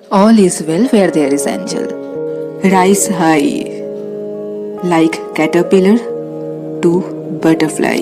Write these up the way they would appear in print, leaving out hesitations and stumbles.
All is well where there is angel. Rise high, like caterpillar to butterfly.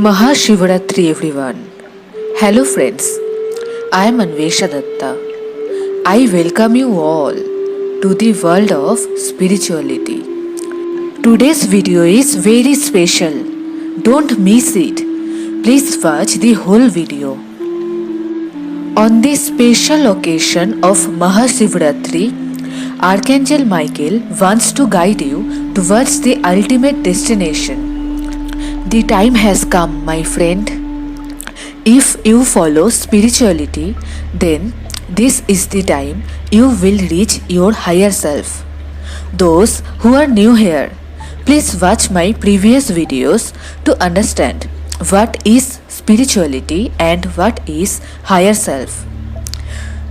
Mahashivratri everyone. Hello friends, I am Anvesha Datta. I welcome you all to the world of spirituality. Today's video is very special. Don't miss it. Please watch the whole video. On this special occasion of Mahashivratri, Archangel Michael wants to guide you towards the ultimate destination. The time has come, my friend. If you follow spirituality, then this is the time you will reach your higher self. Those who are new here, please watch my previous videos to understand what is spirituality and what is higher self.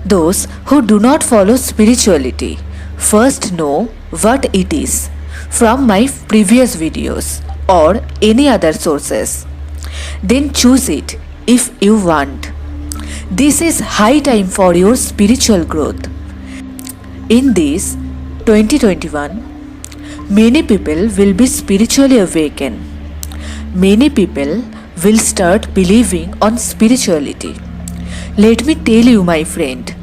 Those who do not follow spirituality first know what it is from my previous videos or any other sources. Then choose it if you want. This is high time for your spiritual growth. In this 2021, many people will be spiritually awakened. Many people will start believing on spirituality. Let me tell you, my friend,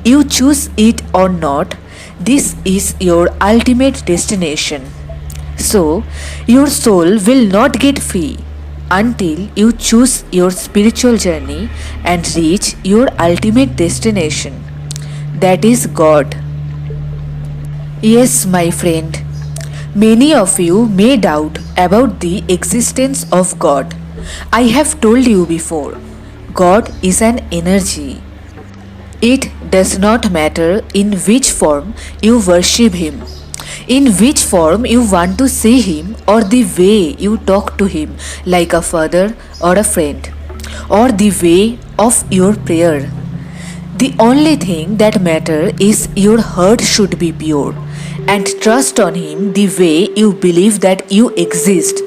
you choose it or not, this is your ultimate destination. So, your soul will not get free until you choose your spiritual journey and reach your ultimate destination. That is God. Yes, my friend, many of you may doubt about the existence of God. I have told you before, God is an energy. It does not matter in which form you worship Him, in which form you want to see Him, or the way you talk to Him like a father or a friend, or the way of your prayer. The only thing that matters is your heart should be pure and trust on Him the way you believe that you exist.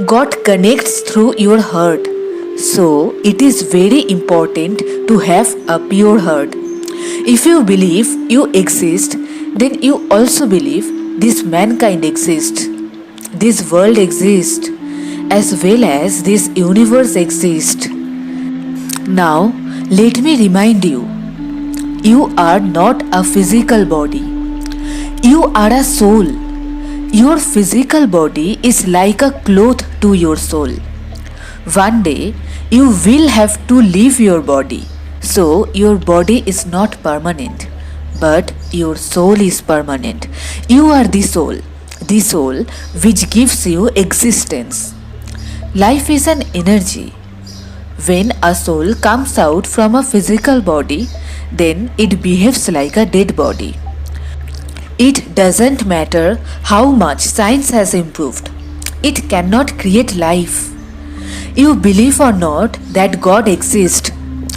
God connects through your heart, so it is very important to have a pure heart. If you believe you exist, then you also believe this mankind exists, this world exists, as well as this universe exists. Now, let me remind you, you are not a physical body. You are a soul. Your physical body is like a cloth to your soul. One day, you will have to leave your body. So, your body is not permanent, but your soul is permanent. You are the soul which gives you existence. Life is an energy. When a soul comes out from a physical body, then it behaves like a dead body. It doesn't matter how much science has improved, it cannot create life. You believe or not that God exists,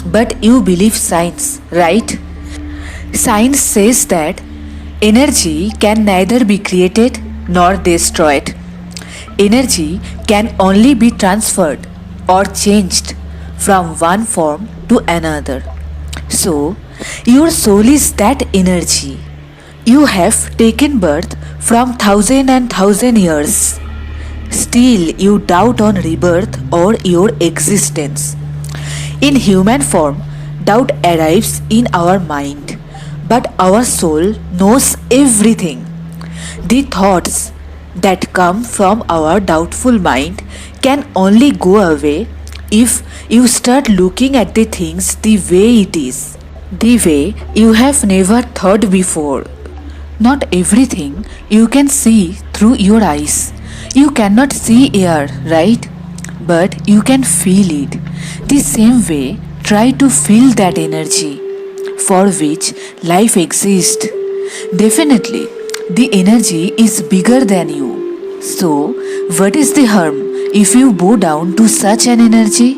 but you believe science, right? Science says that energy can neither be created nor destroyed. Energy can only be transferred or changed from one form to another. So, your soul is that energy. You have taken birth from thousand and thousand years. Still, you doubt on rebirth or your existence. In human form, doubt arrives in our mind, but our soul knows everything. The thoughts that come from our doubtful mind can only go away if you start looking at the things the way it is, the way you have never thought before. Not everything you can see through your eyes. You cannot see air, right? But you can feel it. The same way, try to feel that energy for which life exists. Definitely, the energy is bigger than you. So, what is the harm if you bow down to such an energy?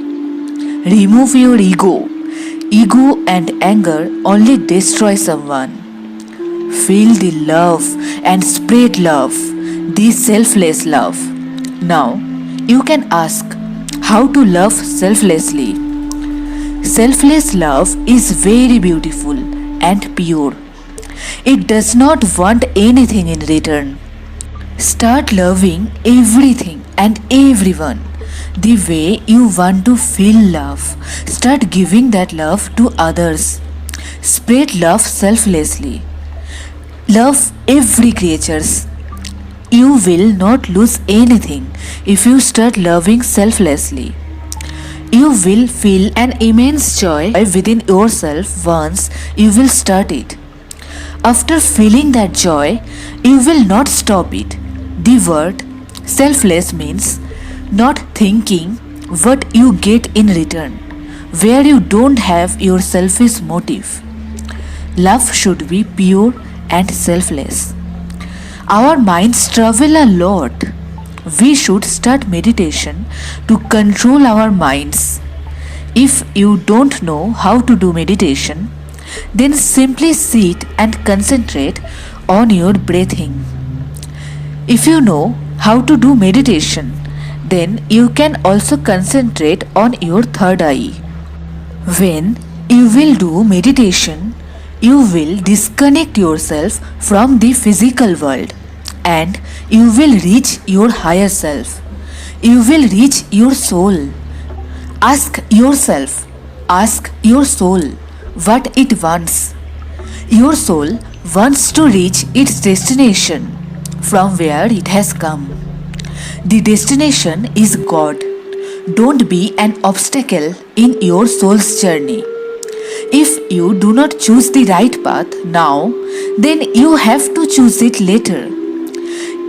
Remove your ego. Ego and anger only destroy someone. Feel the love and spread love, the selfless love. Now, You can ask, how to love selflessly? Selfless love is very beautiful and pure. It does not want anything in return. Start loving everything and everyone the way you want to feel love. Start giving that love to others. Spread love selflessly. Love every creatures. You will not lose anything if you start loving selflessly. You will feel an immense joy within yourself once you will start it. After feeling that joy, you will not stop it. The word selfless means not thinking what you get in return, where you don't have your selfish motive. Love should be pure and selfless. Our minds travel a lot. We should start meditation to control our minds. If you don't know how to do meditation, then simply sit and concentrate on your breathing. If you know how to do meditation, then you can also concentrate on your third eye. When you will do meditation, you will disconnect yourself from the physical world and you will reach your higher self. You will reach your soul. Ask yourself, ask your soul what it wants. Your soul wants to reach its destination from where it has come. The destination is God. Don't be an obstacle in your soul's journey. If you do not choose the right path now, then you have to choose it later.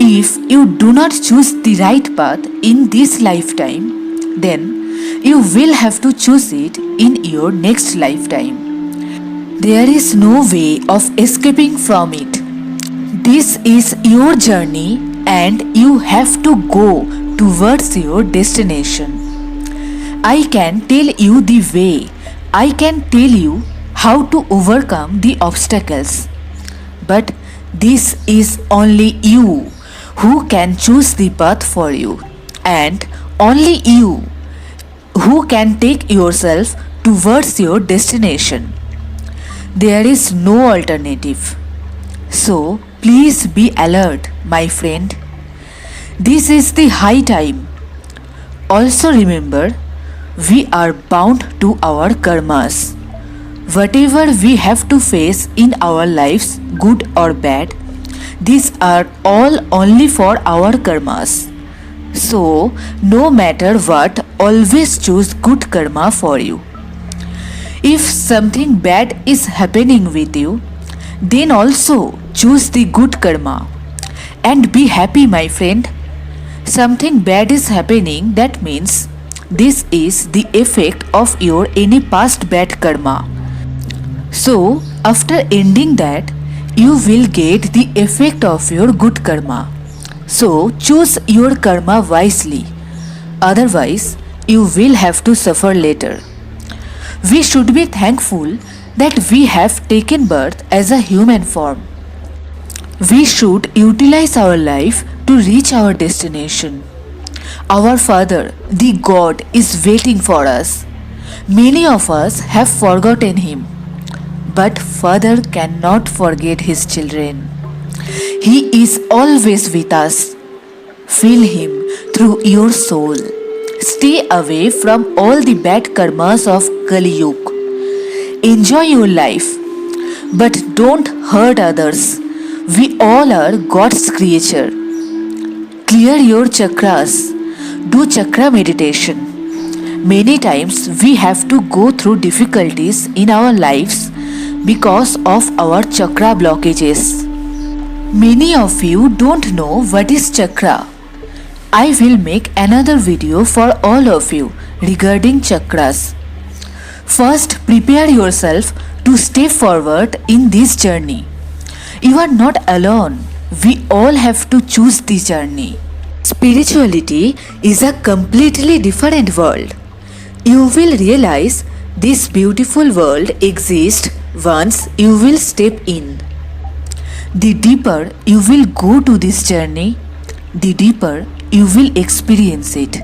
If you do not choose the right path in this lifetime, then you will have to choose it in your next lifetime. There is no way of escaping from it. This is your journey and you have to go towards your destination. I can tell you the way. I can tell you how to overcome the obstacles. But this is only you who can choose the path for you, and only you who can take yourself towards your destination. There is no alternative. So please be alert, my friend. This is the high time. Also remember, we are bound to our karmas. Whatever we have to face in our lives, good or bad, these are all only for our karmas. So, no matter what, always choose good karma for you. If something bad is happening with you, then also choose the good karma. And be happy, my friend. Something bad is happening, that means this is the effect of your any past bad karma. So, after ending that, you will get the effect of your good karma. So, choose your karma wisely. Otherwise, you will have to suffer later. We should be thankful that we have taken birth as a human form. We should utilize our life to reach our destination. Our Father, the God, is waiting for us. Many of us have forgotten Him. But Father cannot forget His children. He is always with us. Feel Him through your soul. Stay away from all the bad karmas of Kali Yuga. Enjoy your life, but don't hurt others. We all are God's creature. Clear your chakras. Do chakra meditation. Many times we have to go through difficulties in our lives because of our chakra blockages. Many of you don't know what is chakra. I will make another video for all of you regarding chakras. First, prepare yourself to step forward in this journey. You are not alone. We all have to choose the journey. Spirituality is a completely different world. You will realize this beautiful world exists once you will step in. The deeper you will go to this journey, the deeper you will experience it.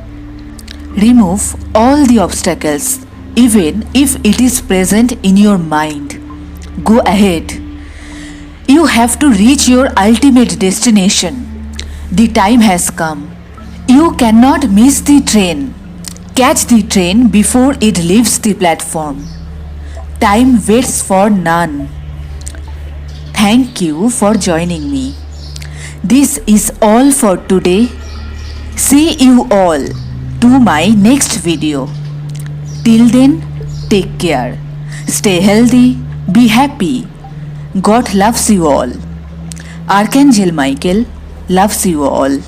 Remove all the obstacles, even if it is present in your mind. Go ahead. You have to reach your ultimate destination. The time has come. You cannot miss the train. Catch the train before it leaves the platform. Time waits for none. Thank you for joining me. This is all for today. See you all to my next video. Till then, take care. Stay healthy, be happy. God loves you all. Archangel Michael loves you all.